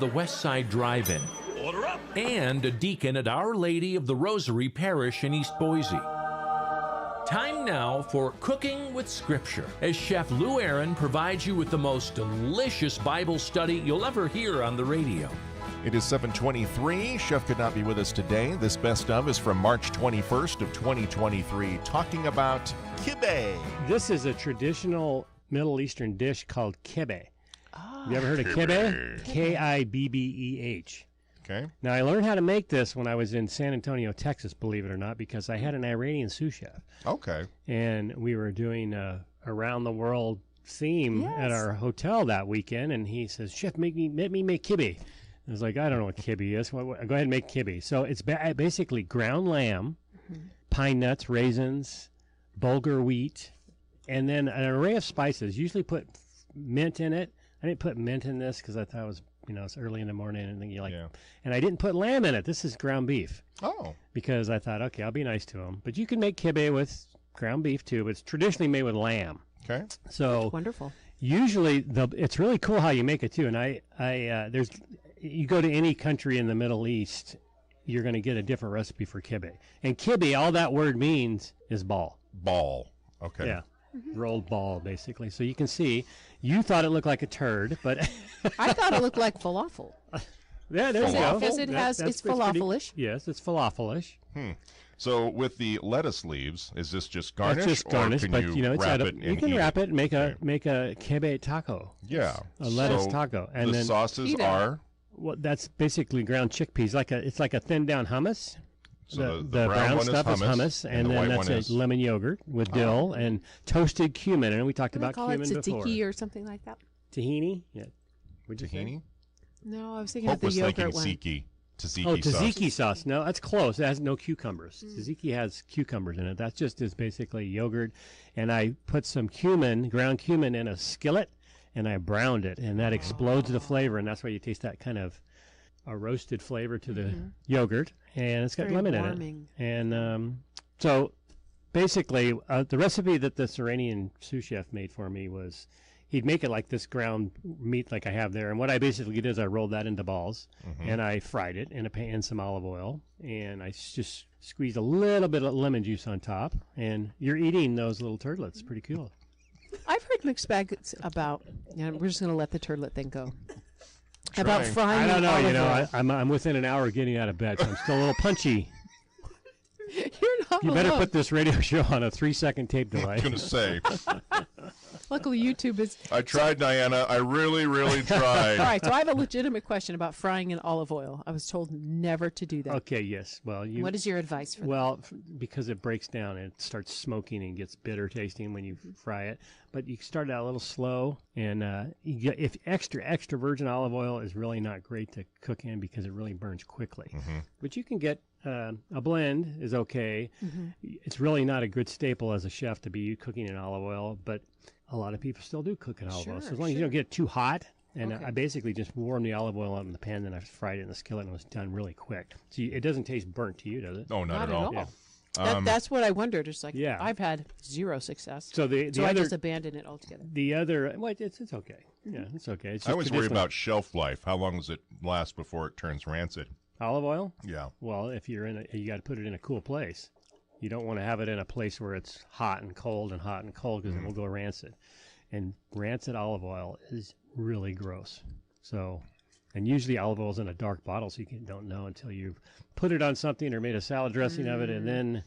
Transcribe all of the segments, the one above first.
the West Side Drive-In, Order up! and a deacon at Our Lady of the Rosary Parish in East Boise. Time now for Cooking with Scripture, as Chef Lou Aaron provides you with the most delicious Bible study you'll ever hear on the radio. It is 7:23. Chef could not be with us today. This best of is from March 21st of 2023, talking about kibbeh. This is a traditional Middle Eastern dish called kibbeh. You ever heard of kibbeh? Kibbeh. Okay. Now, I learned how to make this when I was in San Antonio, Texas, believe it or not, because I had an Iranian sous chef. Okay. And we were doing a around-the-world theme at our hotel that weekend, and he says, Chef, let me make kibbeh. I was like, I don't know what kibbeh is. Go ahead and make kibbeh. So it's basically ground lamb, pine nuts, raisins, bulgur wheat, and then an array of spices. Usually put mint in it. I didn't put mint in this because I thought it was, it's early in the morning and you and I didn't put lamb in it. This is ground beef. Oh. Because I thought, okay, I'll be nice to him. But you can make kibbeh with ground beef too, but it's traditionally made with lamb. Okay. So That's wonderful. Usually it's really cool how you make it too. And you go to any country in the Middle East, you're going to get a different recipe for kibbeh. And kibbeh, all that word means is ball. Ball. Okay. Yeah. Rolled ball, basically. So you can see, you thought it looked like a turd, but I thought it looked like falafel. Yeah, there you go. Because it's falafelish. Yes, it's falafelish. So with the lettuce leaves, is this just garnish? It's just garnish, or can but you it's wrap it you can wrap it and make a kibbeh taco. Yeah. A lettuce So taco. And the then sauces are? well, that's basically ground chickpeas. It's like a thin down hummus. So the brown one stuff is hummus, and the then white that's one is lemon yogurt with dill and toasted cumin. And we talked about call cumin it before. tzatziki or something like that. Tahini? Yeah. What'd you say? tahini. No, I was thinking Hope of the was thinking yogurt one. tzatziki. Oh, Tzatziki sauce. tzatziki sauce. No, that's close. It has no cucumbers. Tzatziki has cucumbers in it. That just is basically yogurt. And I put some ground cumin in a skillet, and I browned it. And that explodes the flavor, and that's why you taste that kind of a roasted flavor to the yogurt. And it's got Very lemon warming. in it. And so basically, the recipe that this Iranian sous chef made for me was he'd make it like this ground meat like I have there. And what I basically did is I rolled that into balls, and I fried it in a pan, some olive oil, and I just squeezed a little bit of lemon juice on top, and you're eating those little turtlets. Pretty cool. I've heard mixed bags about, we're just going to let the turtlet thing go. Trying. About frying I don't know. olive oil. I'm within an hour of getting out of bed, so I'm still a little punchy. You're not You better alone. put this radio show on a 3-second tape delay. I was going to say. Luckily, YouTube is... I tried, Diana. I really, really tried. All right, so I have a legitimate question about frying in olive oil. I was told never to do that. Okay, yes. Well, What is your advice for that? Well, because it breaks down and it starts smoking and gets bitter tasting when you fry it. But you start out a little slow, and if extra virgin olive oil is really not great to cook in because it really burns quickly. But you can get a blend is okay. It's really not a good staple as a chef to be cooking in olive oil, but a lot of people still do cook in olive oil. So as long as you don't get it too hot. And I basically just warmed the olive oil out in the pan, then I fried it in the skillet, and it was done really quick. So it doesn't taste burnt to you, does it? No, not at all. Yeah. That's what I wondered. It's like, Yeah. I've had zero success. So I other just abandoned it altogether. well, it's okay. Yeah, it's okay. It's just I always worry traditional. about shelf life. How long does it last before it turns rancid? Olive oil. Yeah. Well, if you're you got to put it in a cool place. You don't want to have it in a place where it's hot and cold because it will go rancid. And rancid olive oil is really gross. So, and usually olive oil is in a dark bottle, so you don't know until you've put it on something or made a salad dressing of it, and then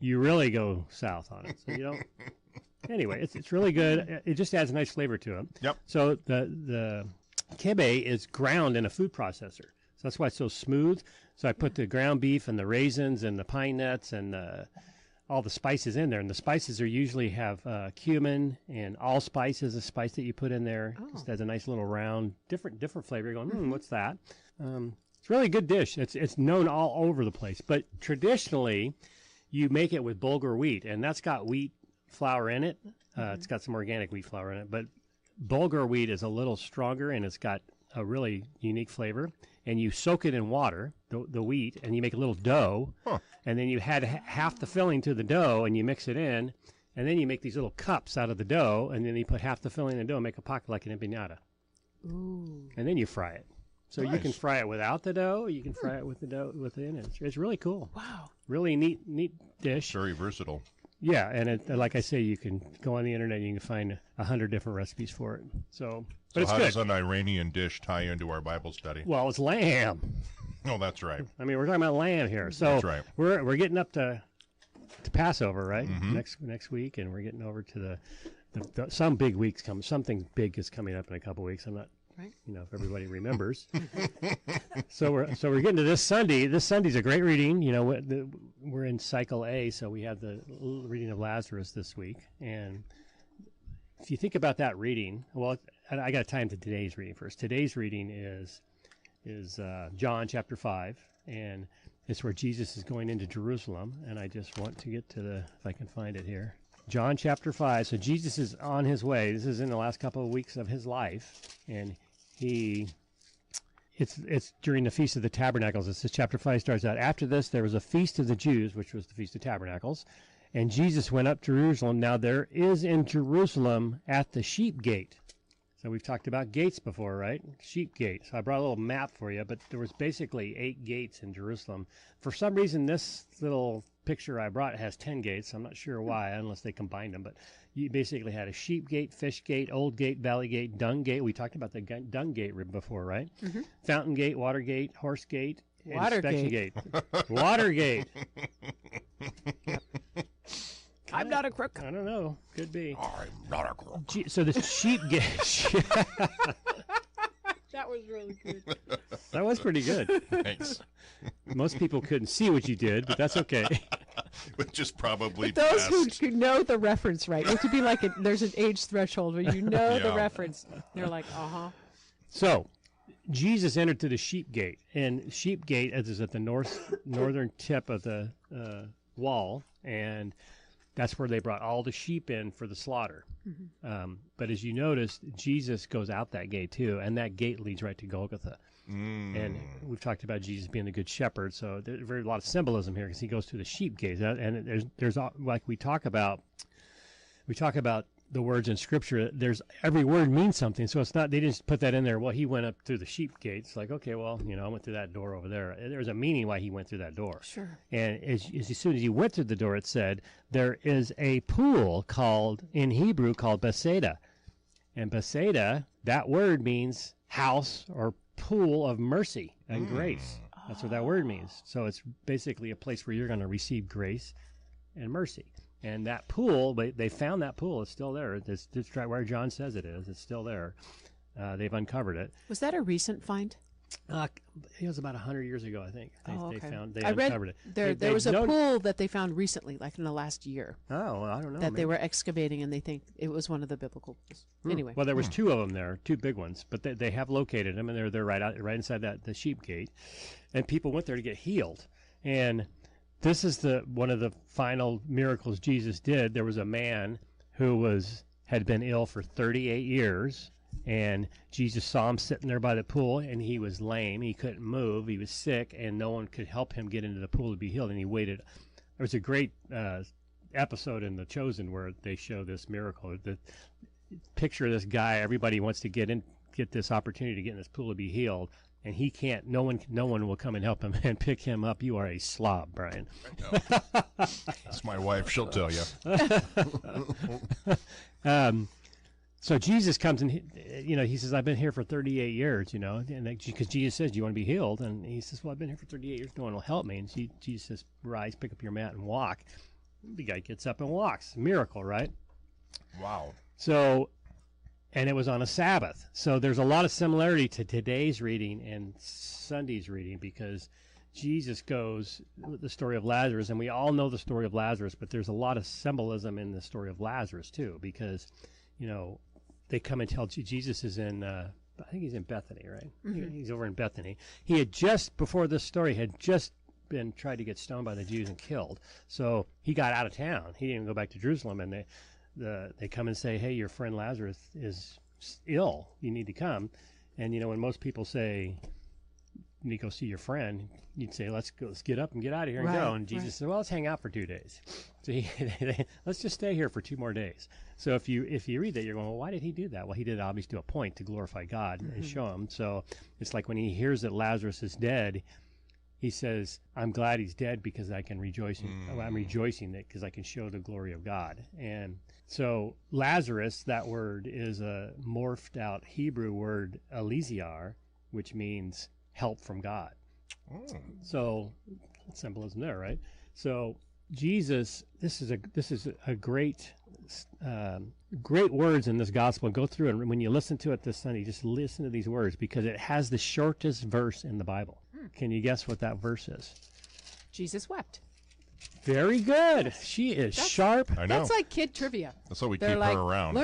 you really go south on it. So you don't. Anyway, it's really good. It just adds a nice flavor to it. Yep. So the kibbeh is ground in a food processor. So that's why it's so smooth. So I put the ground beef and the raisins and the pine nuts and all the spices in there. And the spices usually have cumin, and allspice is a spice that you put in there. Just has a nice little round, different flavor. You're going, what's that? It's really a good dish. It's known all over the place. But traditionally, you make it with bulgur wheat, and that's got wheat flour in it. It's got some organic wheat flour in it. But bulgur wheat is a little stronger, and it's got a really unique flavor. And you soak it in water, the wheat, and you make a little dough. And then you add half the filling to the dough, and you mix it in. And then you make these little cups out of the dough, and then you put half the filling in the dough and make a pocket like an empanada. Ooh. And then you fry it. So you can fry it without the dough. You can fry it with the dough within it. It's really cool. Wow. Really neat dish. Very versatile. Yeah, and like I say, you can go on the internet and you can find 100 different recipes for it. So it's how good. does an Iranian dish tie into our Bible study? Well, it's lamb. Oh, that's right. I mean, we're talking about lamb here. So That's right. we're getting up to Passover, right? Mm-hmm. Next week, and we're getting over to the some big weeks come. Something big is coming up in a couple weeks. I'm not. Right. If everybody remembers. so we're getting to this Sunday. This Sunday's a great reading. We're in cycle A, so we have the reading of Lazarus this week. And if you think about that reading, well, I got to tie into today's reading first. Today's reading is John chapter 5, and it's where Jesus is going into Jerusalem. And I just want to get to if I can find it here. John chapter 5. So Jesus is on his way. This is in the last couple of weeks of his life, and it's during the Feast of the Tabernacles. It says chapter 5 starts out, after this there was a feast of the Jews, which was the Feast of Tabernacles, and Jesus went up to Jerusalem. Now there is in Jerusalem at the sheep gate. So we've talked about gates before, right? Sheep gate. So I brought a little map for you, but there was basically 8 gates in Jerusalem. For some reason, this little picture I brought has 10 gates. I'm not sure why, unless they combined them, but you basically had a sheep gate, fish gate, old gate, valley gate, dung gate. We talked about the dung gate before, right? Mm-hmm. Fountain gate, water gate, horse gate, inspection gate. Water gate. Yep. I'm not a crook. I don't know. Could be. I'm not a crook. So the sheep gate. That was really good. That was pretty good. Thanks. Most people couldn't see what you did, but that's okay. Which is probably Those best. who know the reference, right? It could be like there's an age threshold where you know the reference. They're like, uh-huh. So Jesus entered to the sheep gate, and sheep gate is at the northern tip of the wall, and that's where they brought all the sheep in for the slaughter. Mm-hmm. But as you notice, Jesus goes out that gate too, and that gate leads right to Golgotha. And we've talked about Jesus being the good shepherd, so there's a lot of symbolism here because he goes through the sheep gate. And there's like we talk about the words in Scripture. There's every word means something, so it's not they didn't put that in there. Well, he went up through the sheep gate. It's like, okay, well, I went through that door over there. There's a meaning why he went through that door. Sure. And as soon as he went through the door, it said there is a pool in Hebrew called Bethsaida, and Bethsaida, that word means house or pool of mercy and grace. That's what that word means. So it's basically a place where you're going to receive grace and mercy. And that pool, they found that pool. It's still there. It's right where John says it is. It's still there. They've uncovered it. Was that a recent find? It was about 100 years ago, I think. They I read uncovered it. There was a pool that they found recently, like in the last year. Oh, well, I don't know. That they were excavating, and they think it was one of the biblical pools. Anyway. Well, there was 2 of them there, 2 big ones, but they have located them, and they're right inside the sheep gate, and people went there to get healed. And this is one of the final miracles Jesus did. There was a man who had been ill for 38 years. And Jesus saw him sitting there by the pool, and he was lame. He couldn't move. He was sick, and no one could help him get into the pool to be healed. And he waited. There was a great episode in The Chosen where they show this miracle. The picture of this guy. Everybody wants to get this opportunity to get in this pool to be healed, and he can't. No one will come and help him and pick him up. You are a slob, Brian. That's my wife. She'll tell you. So Jesus comes and he says, I've been here for 38 years, and because Jesus says, do you want to be healed? And he says, well, I've been here for 38 years. No one will help me. And Jesus says, rise, pick up your mat and walk. The guy gets up and walks. Miracle, right? Wow. So, and it was on a Sabbath. So there's a lot of similarity to today's reading and Sunday's reading because Jesus goes with the story of Lazarus, and we all know the story of Lazarus, but there's a lot of symbolism in the story of Lazarus too, because they come and tell Jesus is in, I think he's in Bethany, right? Mm-hmm. He's over in Bethany. He had before this story, been tried to get stoned by the Jews and killed. So he got out of town. He didn't even go back to Jerusalem. And they come and say, hey, your friend Lazarus is ill. You need to come. And, when most people say, need to go see your friend, you'd say, let's get up and get out of here and Right, go. And Jesus said, well, let's hang out for 2 days. So let's just stay here for 2 more days. So if you read that, you're going, well, why did he do that? Well, he did obviously to a point to glorify God and show him. So it's like when he hears that Lazarus is dead, he says, I'm glad he's dead because I can rejoice. I'm rejoicing that because I can show the glory of God. And so Lazarus, that word is a morphed out Hebrew word, eleziar, which means help from God. So symbolism there, right? So Jesus, this is a great words in this gospel. Go through it, and when you listen to it this Sunday, just listen to these words because it has the shortest verse in the Bible. Can you guess what that verse is? Jesus wept. Very good. She is sharp. I know. That's like kid trivia. That's why we They're keep like, her around.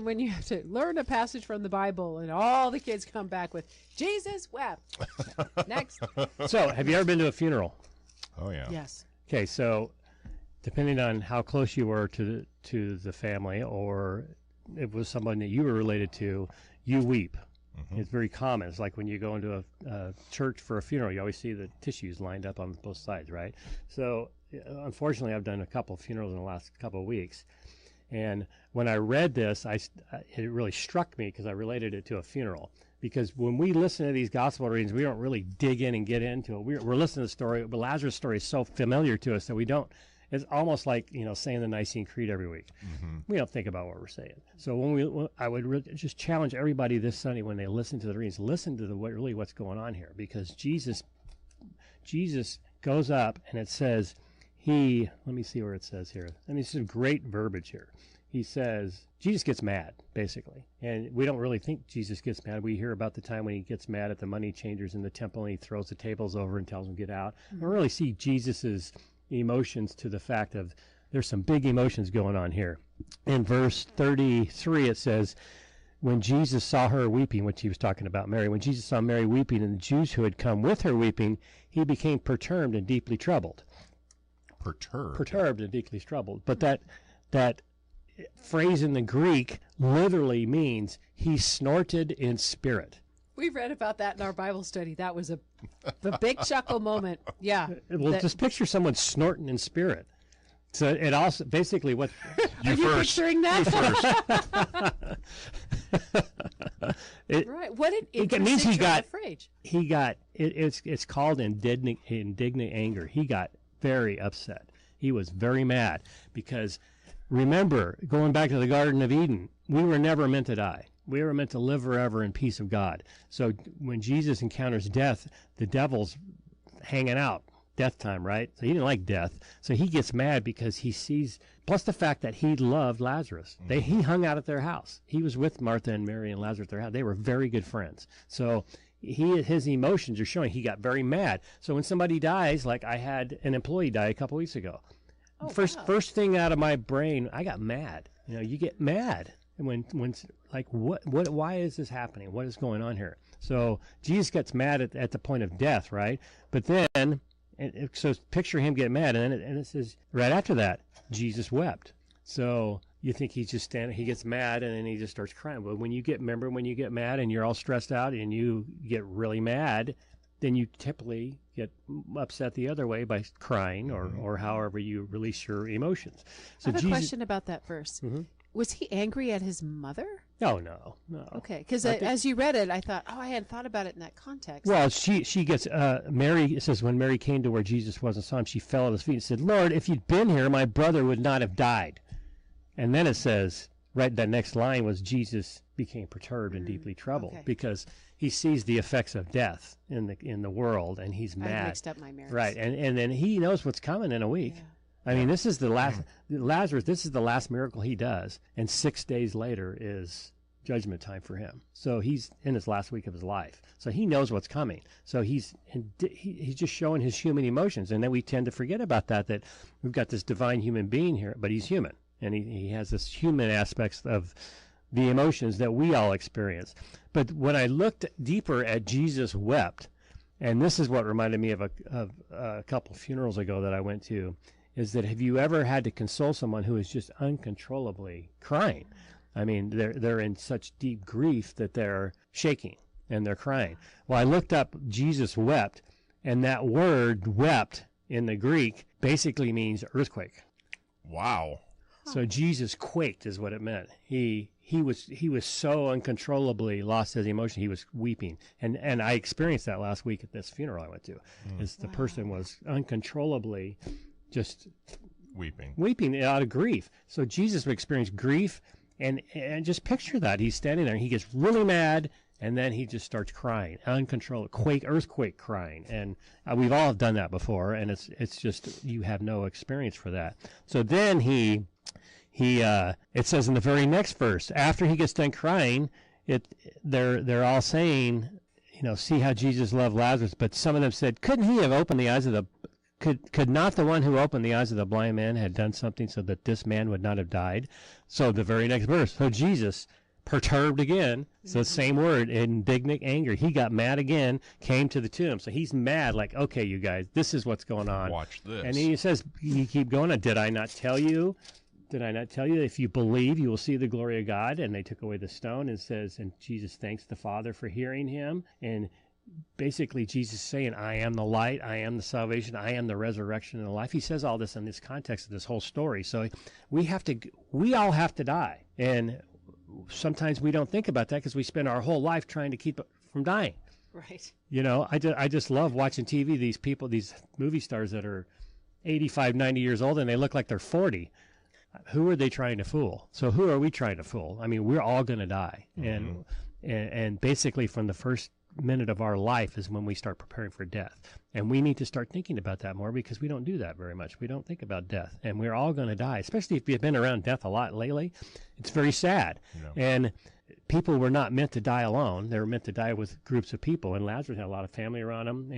when you have to learn a passage from the Bible, and all the kids come back with Jesus wept. Next. So, have you ever been to a funeral? Oh, yeah. Yes. Okay, so depending on how close you were to the family, or it was someone that you were related to, you weep. It's very common. It's like when you go into a church for a funeral, you always see the tissues lined up on both sides, right? So, unfortunately, I've done a couple of funerals in the last couple of weeks. And when I read this, it really struck me because I related it to a funeral. Because when we listen to these gospel readings, we don't really dig in and get into it. We're listening to the story, but Lazarus' story is so familiar to us that we don't. It's almost like, saying the Nicene Creed every week. We don't think about what we're saying. So I would just challenge everybody this Sunday when they listen to the readings, listen to really what's going on here, because Jesus goes up and it says let me see where it says here. This is great verbiage here. He says Jesus gets mad, basically, and we don't really think Jesus gets mad. We hear about the time when he gets mad at the money changers in the temple and he throws the tables over and tells them get out. We don't really see Jesus's emotions to the fact of there's some big emotions going on here. In verse 33 it says, when Jesus saw her weeping, which he was talking about Mary, when Jesus saw Mary weeping and the Jews who had come with her weeping, he became perturbed and deeply troubled. Perturbed and deeply troubled. But that phrase in the Greek literally means he snorted in spirit. We read about that in our Bible study. That was a big chuckle moment. Yeah. Well, just picture someone snorting in spirit. So it also basically what Are you picturing that? Right. What an interesting turn of phrase. It's called indignant anger. He got very upset. He was very mad because remember, going back to the Garden of Eden, we were never meant to die. We were meant to live forever in peace of God. So when Jesus encounters death, the devil's hanging out. Death time, right? So he didn't like death. So he gets mad because he sees, plus the fact that he loved Lazarus. He hung out at their house. He was with Martha and Mary and Lazarus at their house. They were very good friends. So his emotions are showing. He got very mad. So when somebody dies, like I had an employee die a couple weeks ago, first thing out of my brain, I got mad. You get mad. And when like why is this happening? What is going on here? So Jesus gets mad at the point of death, right? But then, so picture him get mad, and it says right after that, Jesus wept. So you think he's just standing, he gets mad, and then he just starts crying. But when you get mad and you're all stressed out and you get really mad, then you typically get upset the other way by crying or however you release your emotions. So I have a question about that verse. Was he angry at his mother? No. Okay, because as you read it, I thought, I hadn't thought about it in that context. Well, she gets, Mary, it says, when Mary came to where Jesus was and saw him, she fell at his feet and said, Lord, if you'd been here, my brother would not have died. And then it says, right, that next line was Jesus became perturbed and deeply troubled because he sees the effects of death in the world, and he's mad. I mixed up my marriage. Right, and then he knows what's coming in a week. Yeah. I mean, this is the last, Lazarus, this is the last miracle he does, and 6 days later is judgment time for him. So he's in his last week of his life. So he knows what's coming. So he's just showing his human emotions, and then we tend to forget about that we've got this divine human being here, but he's human, and he has this human aspects of the emotions that we all experience. But when I looked deeper at Jesus wept, and this is what reminded me of a couple funerals ago that I went to, is that have you ever had to console someone who is just uncontrollably crying? I mean, they're in such deep grief that they're shaking. and they're crying. Well, I looked up Jesus wept, and that word wept in the Greek basically means earthquake. Wow. So Jesus quaked is what it meant. He was so uncontrollably lost his emotion. He was weeping, and I experienced that last week at this funeral I went to. Is the person was uncontrollably just weeping out of grief. So Jesus would experience grief, and just picture that he's standing there and he gets really mad, and then he just starts crying, uncontrollable, earthquake crying, and we've all done that before, and it's just you have no experience for that. So then it says in the very next verse, after he gets done crying, they're all saying, see how Jesus loved Lazarus, but some of them said, couldn't he have opened the eyes of the could not the one who opened the eyes of the blind man had done something so that this man would not have died? So the very next verse, so Jesus, perturbed again, so the same word, indignant anger, he got mad again, came to the tomb. So he's mad, like, okay, you guys, this is what's going on. Watch this. And he says, you keep going, did I not tell you? Did I not tell you, if you believe, you will see the glory of God? And they took away the stone, and says, and Jesus thanks the Father for hearing him. And basically Jesus saying, I am the light, I am the salvation, I am the resurrection and the life. He says all this in this context of this whole story. So we all have to die. And sometimes we don't think about that because we spend our whole life trying to keep it from dying. Right. I just love watching TV, these people, these movie stars that are 85, 90 years old, and they look like they're 40. Who are they trying to fool? So who are we trying to fool? I mean, we're all going to die. Mm-hmm. And basically from the first minute of our life is when we start preparing for death. And we need to start thinking about that more because we don't do that very much. We don't think about death. And we're all going to die, especially if you've been around death a lot lately. It's very sad. Yeah. And people were not meant to die alone. They were meant to die with groups of people. And Lazarus had a lot of family around him.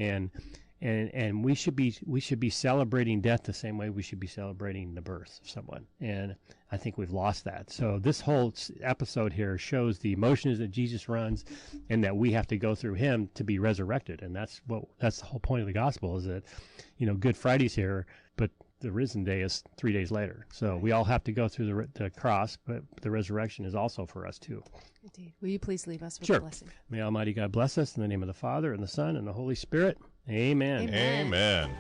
And we should be celebrating death the same way we should be celebrating the birth of someone. And I think we've lost that. So this whole episode here shows the emotions that Jesus runs, and that we have to go through him to be resurrected. And that's the whole point of the gospel, is that, Good Friday's here, but the risen day is 3 days later. So we all have to go through the cross, but the resurrection is also for us too. Indeed. Will you please leave us with Sure. a blessing? May Almighty God bless us in the name of the Father and the Son and the Holy Spirit. Amen. Amen.